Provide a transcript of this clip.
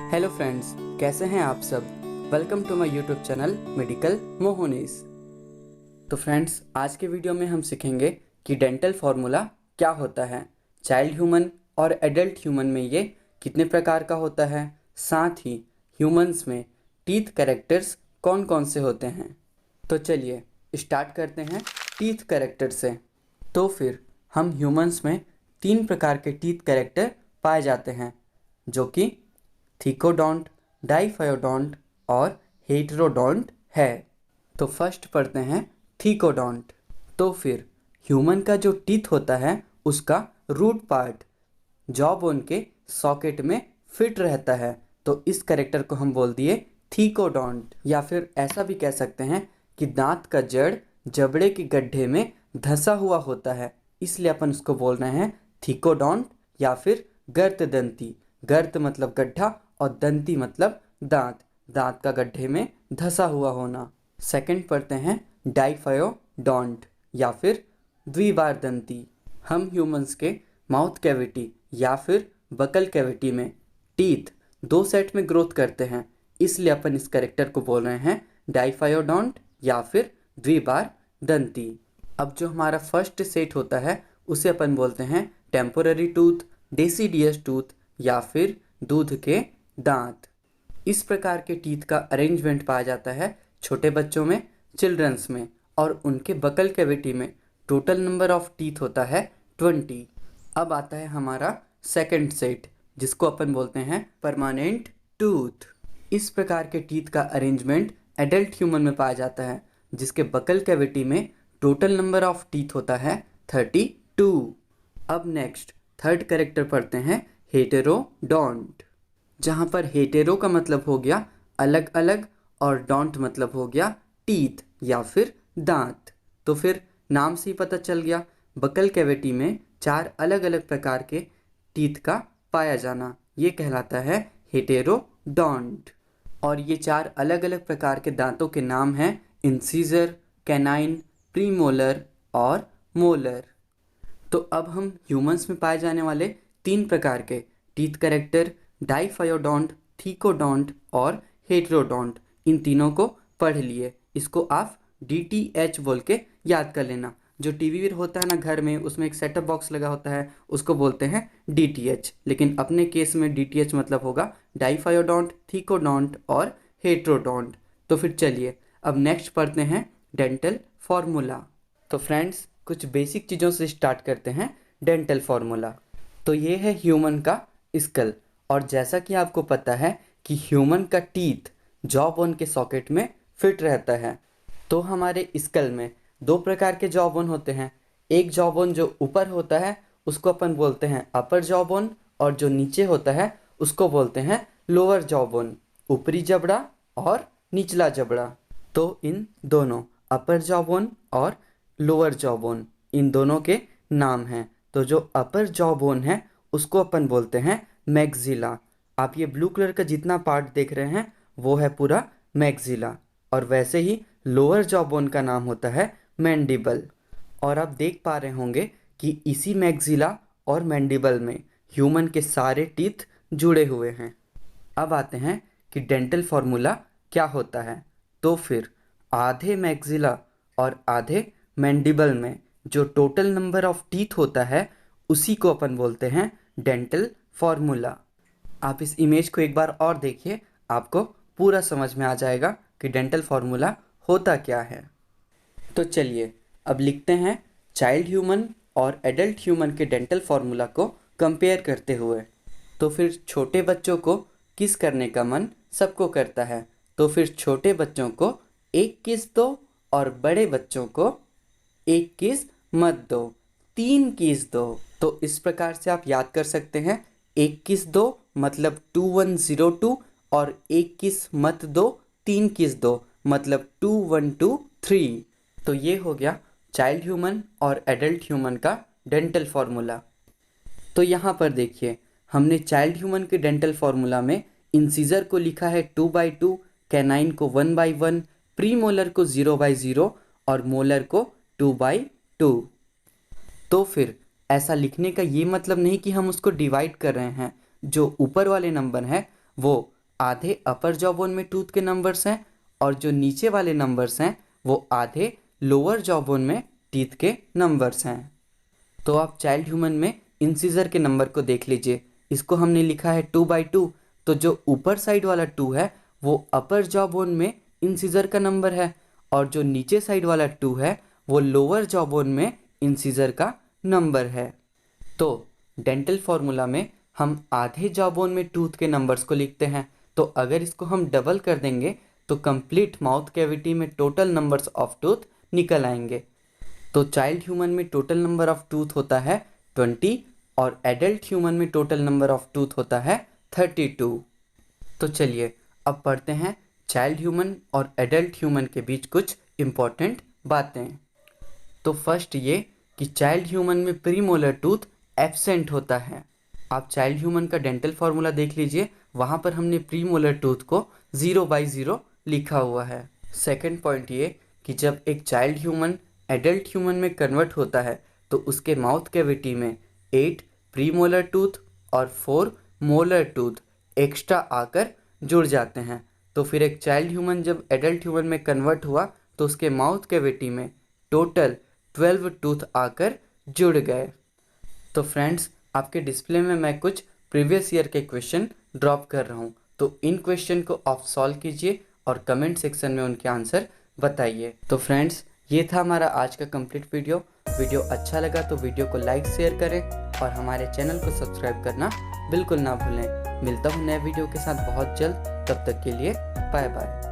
Hello friends, कैसे हैं आप सब। Welcome to my YouTube channel medical Mohnish. तो फ्रेंड्स, आज के वीडियो में हम सीखेंगे कि डेंटल फार्मूला क्या होता है, चाइल्ड ह्यूमन और एडल्ट ह्यूमन में ये कितने प्रकार का होता है, साथ ही ह्यूमंस में टीथ कैरेक्टर्स कौन कौन से होते हैं। तो चलिए स्टार्ट करते हैं टीथ कैरेक्टर से। तो फिर हम ह्यूमंस में 3 प्रकार के टीथ कैरेक्टर पाए जाते हैं, जो कि थीकोडोंट, डाइफायोडोंट और हेटेरोडोंट है। तो फर्स्ट पढ़ते हैं थीकोडोंट। तो फिर ह्यूमन का जो टीथ होता है उसका रूट पार्ट जॉ बोन के सॉकेट में फिट रहता है, तो इस कैरेक्टर को हम बोल दिए थीकोडोंट। या फिर ऐसा भी कह सकते हैं कि दांत का जड़ जबड़े के गड्ढे में धंसा हुआ होता है, इसलिए अपन उसको बोल रहे हैं थीकोडोंट या फिर गर्त दंती। गर्त मतलब गड्ढा और दंती मतलब दांत, दांत का गड्ढे में धंसा हुआ होना। सेकंड पढ़ते हैं डाइफायोडोंट या फिर द्विबार दंती। हम ह्यूमंस के माउथ कैविटी या फिर बकल कैविटी में टीथ 2 सेट में ग्रोथ करते हैं, इसलिए अपन इस कैरेक्टर को बोल रहे हैं डाइफायोडोंट या फिर द्विबार दंती। अब जो हमारा फर्स्ट सेट होता है उसे अपन बोलते हैं टेम्पोररी टूथ, डेसिडियस टूथ या फिर दूध के दांत। इस प्रकार के टीथ का अरेंजमेंट पाया जाता है छोटे बच्चों में, चिल्ड्रंस में, और उनके बकल कैविटी में टोटल नंबर ऑफ टीथ होता है 20। अब आता है हमारा सेकंड सेट, जिसको अपन बोलते हैं परमानेंट टूथ। इस प्रकार के टीथ का अरेंजमेंट एडल्ट ह्यूमन में पाया जाता है, जिसके बकल कैविटी में टोटल नंबर ऑफ टीथ होता है 32। अब नेक्स्ट थर्ड कैरेक्टर पढ़ते हैं हेटेरोडोंट, जहाँ पर हेटेरो का मतलब हो गया अलग अलग और डोंट मतलब हो गया टीथ या फिर दांत। तो फिर नाम से ही पता चल गया, बकल कैविटी में 4 अलग अलग प्रकार के टीथ का पाया जाना, ये कहलाता है हेटेरोडोंट। और ये 4 अलग अलग प्रकार के दांतों के नाम हैं इंसीजर, कैनाइन, प्रीमोलर और मोलर। तो अब हम ह्यूमंस में पाए जाने वाले 3 प्रकार के टीथ कैरेक्टर डाइफायोडोंट, थीकोडोंट और हेटेरोडोंट, इन तीनों को पढ़ लिए। इसको आप DTH बोल के याद कर लेना। जो टीवी पर होता है ना घर में, उसमें एक सेटअप बॉक्स लगा होता है, उसको बोलते हैं DTH, लेकिन अपने केस में DTH मतलब होगा डाइफायोडोंट, थीकोडोंट और हेटेरोडोंट। तो फिर चलिए अब नेक्स्ट पढ़ते हैं डेंटल फार्मूला। तो फ्रेंड्स, कुछ बेसिक चीज़ों से स्टार्ट करते हैं डेंटल फार्मूला। तो ये है ह्यूमन का स्कल, और जैसा कि आपको पता है कि ह्यूमन का टीथ जॉ बोन के सॉकेट में फिट रहता है, तो हमारे स्कल में 2 प्रकार के जॉ बोन होते हैं। एक जॉ बोन जो ऊपर होता है उसको अपन बोलते हैं अपर जॉ बोन, और जो नीचे होता है उसको बोलते हैं लोअर जॉ बोन, ऊपरी जबड़ा और निचला जबड़ा। तो इन दोनों अपर जॉ बोन और लोअर जॉ बोन, इन दोनों के नाम हैं। तो जो अपर जॉ बोन है उसको अपन बोलते हैं मैक्सिला। आप ये ब्लू कलर का जितना पार्ट देख रहे हैं वो है पूरा मैक्सिला। और वैसे ही लोअर जॉ बोन का नाम होता है मैंडिबल। और आप देख पा रहे होंगे कि इसी मैक्सिला और मैंडिबल में ह्यूमन के सारे टीथ जुड़े हुए हैं। अब आते हैं कि डेंटल फार्मूला क्या होता है। तो फिर आधे मैक्सिला और आधे मैंडिबल में जो टोटल नंबर ऑफ टीथ होता है उसी को अपन बोलते हैं डेंटल फार्मूला। आप इस इमेज को एक बार और देखिए, आपको पूरा समझ में आ जाएगा कि डेंटल फार्मूला होता क्या है। तो चलिए अब लिखते हैं चाइल्ड ह्यूमन और एडल्ट ह्यूमन के डेंटल फार्मूला को कंपेयर करते हुए। तो फिर छोटे बच्चों को किस करने का मन सबको करता है, तो फिर छोटे बच्चों को 1 किस दो और बड़े बच्चों को 1 किस मत दो, 3 किस दो। तो इस प्रकार से आप याद कर सकते हैं, 1 किस दो मतलब 2102, और 1 किस मत दो 3 किस दो मतलब 2123। तो ये हो गया चाइल्ड ह्यूमन और एडल्ट ह्यूमन का डेंटल फार्मूला। तो यहाँ पर देखिए, हमने चाइल्ड ह्यूमन के डेंटल फार्मूला में इंसीजर को लिखा है 2/2, कैनाइन को 1/1, प्रीमोलर को 0/0 और मोलर को 2/2। तो फिर ऐसा लिखने का ये मतलब नहीं कि हम उसको डिवाइड कर रहे हैं। जो ऊपर वाले नंबर हैं वो आधे अपर जॉ बोन में टूथ के नंबर्स हैं और जो नीचे वाले नंबर्स हैं वो आधे लोअर जॉ बोन में टीथ के नंबर्स हैं। तो आप चाइल्ड ह्यूमन में इंसिजर के नंबर को देख लीजिए। इसको हमने लिखा है 2/2, तो जो ऊपर साइड वाला 2 है वो अपर जॉ बोन में इंसिजर का नंबर है और जो नीचे साइड वाला 2 है वो लोअर जॉ बोन में इंसिजर का नंबर है। तो डेंटल फॉर्मूला में हम आधे जॉ बोन में टूथ के नंबर्स को लिखते हैं, तो अगर इसको हम डबल कर देंगे तो कंप्लीट माउथ कैविटी में टोटल नंबर्स ऑफ टूथ निकल आएंगे। तो चाइल्ड ह्यूमन में टोटल नंबर ऑफ टूथ होता है 20 और एडल्ट ह्यूमन में टोटल नंबर ऑफ टूथ होता है 32। तो चलिए अब पढ़ते हैं चाइल्ड ह्यूमन और एडल्ट ह्यूमन के बीच कुछ इम्पॉर्टेंट बातें। तो फर्स्ट ये कि चाइल्ड ह्यूमन में प्रीमोलर टूथ एब्सेंट होता है। आप चाइल्ड ह्यूमन का डेंटल फॉर्मूला देख लीजिए, वहाँ पर हमने प्रीमोलर टूथ को 0/0 लिखा हुआ है। सेकंड पॉइंट ये कि जब एक चाइल्ड ह्यूमन एडल्ट ह्यूमन में कन्वर्ट होता है तो उसके माउथ कैविटी में 8 प्रीमोलर टूथ और 4 मोलर टूथ एक्स्ट्रा आकर जुड़ जाते हैं। तो फिर एक चाइल्ड ह्यूमन जब एडल्ट ह्यूमन में कन्वर्ट हुआ तो उसके माउथ कैविटी में टोटल 12 टूथ आकर जुड़ गए। तो फ्रेंड्स, आपके डिस्प्ले में मैं कुछ प्रीवियस ईयर के क्वेश्चन ड्रॉप कर रहा हूँ, तो इन क्वेश्चन को आप सॉल्व कीजिए और कमेंट सेक्शन में उनके आंसर बताइए। तो फ्रेंड्स, ये था हमारा आज का कंप्लीट वीडियो अच्छा लगा तो वीडियो को लाइक शेयर करें और हमारे चैनल को सब्सक्राइब करना बिल्कुल ना भूलें। मिलता हूँ नए वीडियो के साथ बहुत जल्द, तब तक के लिए बाय बाय।